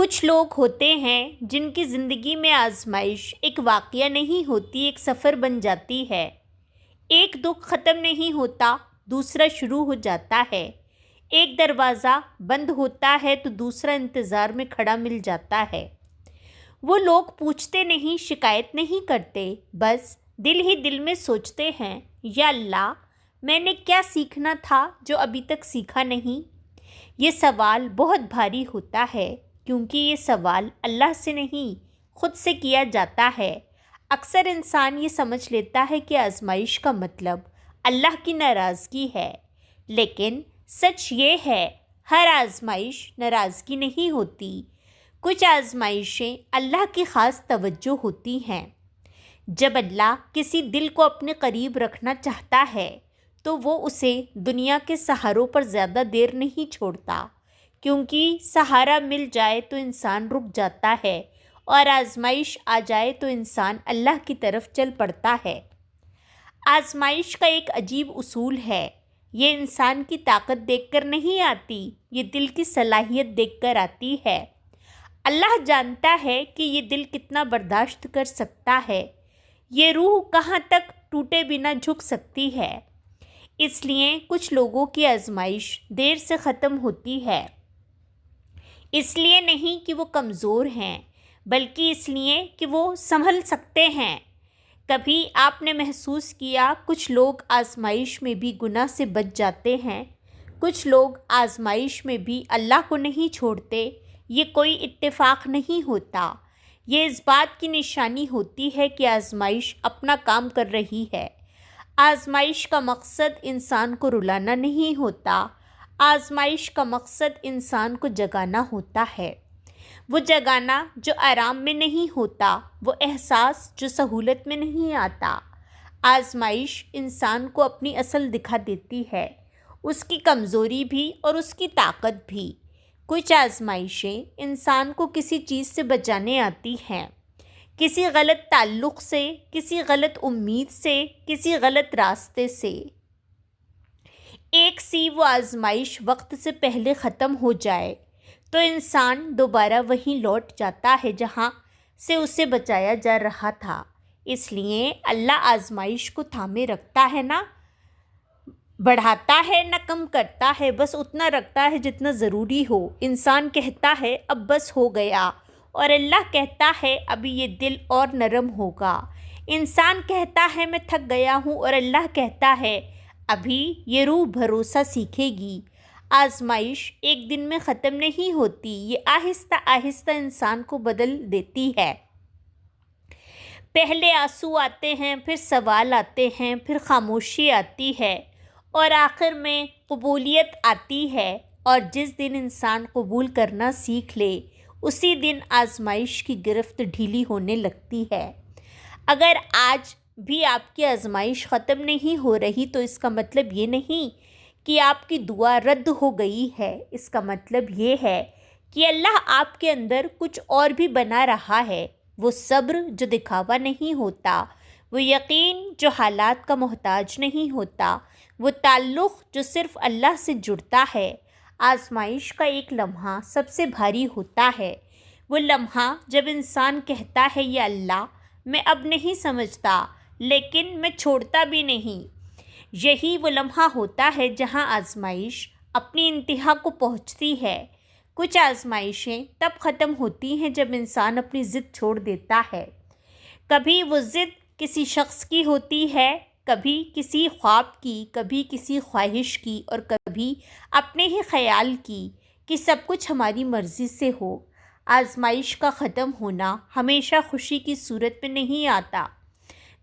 کچھ لوگ ہوتے ہیں جن کی زندگی میں آزمائش ایک واقعہ نہیں ہوتی، ایک سفر بن جاتی ہے۔ ایک دکھ ختم نہیں ہوتا، دوسرا شروع ہو جاتا ہے۔ ایک دروازہ بند ہوتا ہے تو دوسرا انتظار میں کھڑا مل جاتا ہے۔ وہ لوگ پوچھتے نہیں، شکایت نہیں کرتے، بس دل ہی دل میں سوچتے ہیں، یا اللہ، میں نے کیا سیکھنا تھا جو ابھی تک سیکھا نہیں؟ یہ سوال بہت بھاری ہوتا ہے، کیونکہ یہ سوال اللہ سے نہیں، خود سے کیا جاتا ہے۔ اکثر انسان یہ سمجھ لیتا ہے کہ آزمائش کا مطلب اللہ کی ناراضگی ہے، لیکن سچ یہ ہے، ہر آزمائش ناراضگی نہیں ہوتی۔ کچھ آزمائشیں اللہ کی خاص توجہ ہوتی ہیں۔ جب اللہ کسی دل کو اپنے قریب رکھنا چاہتا ہے تو وہ اسے دنیا کے سہاروں پر زیادہ دیر نہیں چھوڑتا، کیونکہ سہارا مل جائے تو انسان رک جاتا ہے اور آزمائش آ جائے تو انسان اللہ کی طرف چل پڑتا ہے۔ آزمائش کا ایک عجیب اصول ہے، یہ انسان کی طاقت دیکھ کر نہیں آتی، یہ دل کی صلاحیت دیکھ کر آتی ہے۔ اللہ جانتا ہے کہ یہ دل کتنا برداشت کر سکتا ہے، یہ روح کہاں تک ٹوٹے بنا جھک سکتی ہے۔ اس لیے کچھ لوگوں کی آزمائش دیر سے ختم ہوتی ہے، اس لیے نہیں کہ وہ کمزور ہیں، بلکہ اس لیے کہ وہ سنبھل سکتے ہیں۔ کبھی آپ نے محسوس کیا کچھ لوگ آزمائش میں بھی گناہ سے بچ جاتے ہیں، کچھ لوگ آزمائش میں بھی اللہ کو نہیں چھوڑتے۔ یہ کوئی اتفاق نہیں ہوتا، یہ اس بات کی نشانی ہوتی ہے کہ آزمائش اپنا کام کر رہی ہے۔ آزمائش کا مقصد انسان کو رلانا نہیں ہوتا، آزمائش کا مقصد انسان کو جگانا ہوتا ہے۔ وہ جگانا جو آرام میں نہیں ہوتا، وہ احساس جو سہولت میں نہیں آتا۔ آزمائش انسان کو اپنی اصل دکھا دیتی ہے، اس کی کمزوری بھی اور اس کی طاقت بھی۔ کچھ آزمائشیں انسان کو کسی چیز سے بچانے آتی ہیں، کسی غلط تعلق سے، کسی غلط امید سے، کسی غلط راستے سے۔ ایک سی وہ آزمائش وقت سے پہلے ختم ہو جائے تو انسان دوبارہ وہیں لوٹ جاتا ہے جہاں سے اسے بچایا جا رہا تھا۔ اس لیے اللہ آزمائش کو تھامے رکھتا ہے، نہ بڑھاتا ہے نہ کم کرتا ہے، بس اتنا رکھتا ہے جتنا ضروری ہو۔ انسان کہتا ہے اب بس ہو گیا، اور اللہ کہتا ہے ابھی یہ دل اور نرم ہوگا۔ انسان کہتا ہے میں تھک گیا ہوں، اور اللہ کہتا ہے ابھی یہ روح بھروسہ سیکھے گی۔ آزمائش ایک دن میں ختم نہیں ہوتی، یہ آہستہ آہستہ انسان کو بدل دیتی ہے۔ پہلے آنسو آتے ہیں، پھر سوال آتے ہیں، پھر خاموشی آتی ہے، اور آخر میں قبولیت آتی ہے۔ اور جس دن انسان قبول کرنا سیکھ لے، اسی دن آزمائش کی گرفت ڈھیلی ہونے لگتی ہے۔ اگر آج بھی آپ کی آزمائش ختم نہیں ہو رہی تو اس کا مطلب یہ نہیں کہ آپ کی دعا رد ہو گئی ہے، اس کا مطلب یہ ہے کہ اللہ آپ کے اندر کچھ اور بھی بنا رہا ہے۔ وہ صبر جو دکھاوا نہیں ہوتا، وہ یقین جو حالات کا محتاج نہیں ہوتا، وہ تعلق جو صرف اللہ سے جڑتا ہے۔ آزمائش کا ایک لمحہ سب سے بھاری ہوتا ہے، وہ لمحہ جب انسان کہتا ہے یا اللہ، میں اب نہیں سمجھتا، لیکن میں چھوڑتا بھی نہیں۔ یہی وہ لمحہ ہوتا ہے جہاں آزمائش اپنی انتہا کو پہنچتی ہے۔ کچھ آزمائشیں تب ختم ہوتی ہیں جب انسان اپنی ضد چھوڑ دیتا ہے۔ کبھی وہ ضد کسی شخص کی ہوتی ہے، کبھی کسی خواب کی، کبھی کسی خواہش کی، اور کبھی اپنے ہی خیال کی کہ سب کچھ ہماری مرضی سے ہو۔ آزمائش کا ختم ہونا ہمیشہ خوشی کی صورت میں نہیں آتا،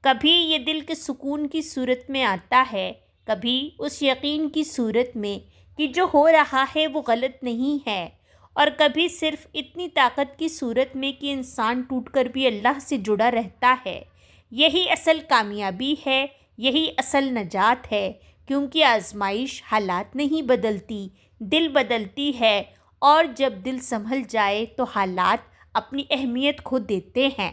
کبھی یہ دل کے سکون کی صورت میں آتا ہے، کبھی اس یقین کی صورت میں کہ جو ہو رہا ہے وہ غلط نہیں ہے، اور کبھی صرف اتنی طاقت کی صورت میں کہ انسان ٹوٹ کر بھی اللہ سے جڑا رہتا ہے۔ یہی اصل کامیابی ہے، یہی اصل نجات ہے، کیونکہ آزمائش حالات نہیں بدلتی، دل بدلتی ہے، اور جب دل سنبھل جائے تو حالات اپنی اہمیت کھو دیتے ہیں۔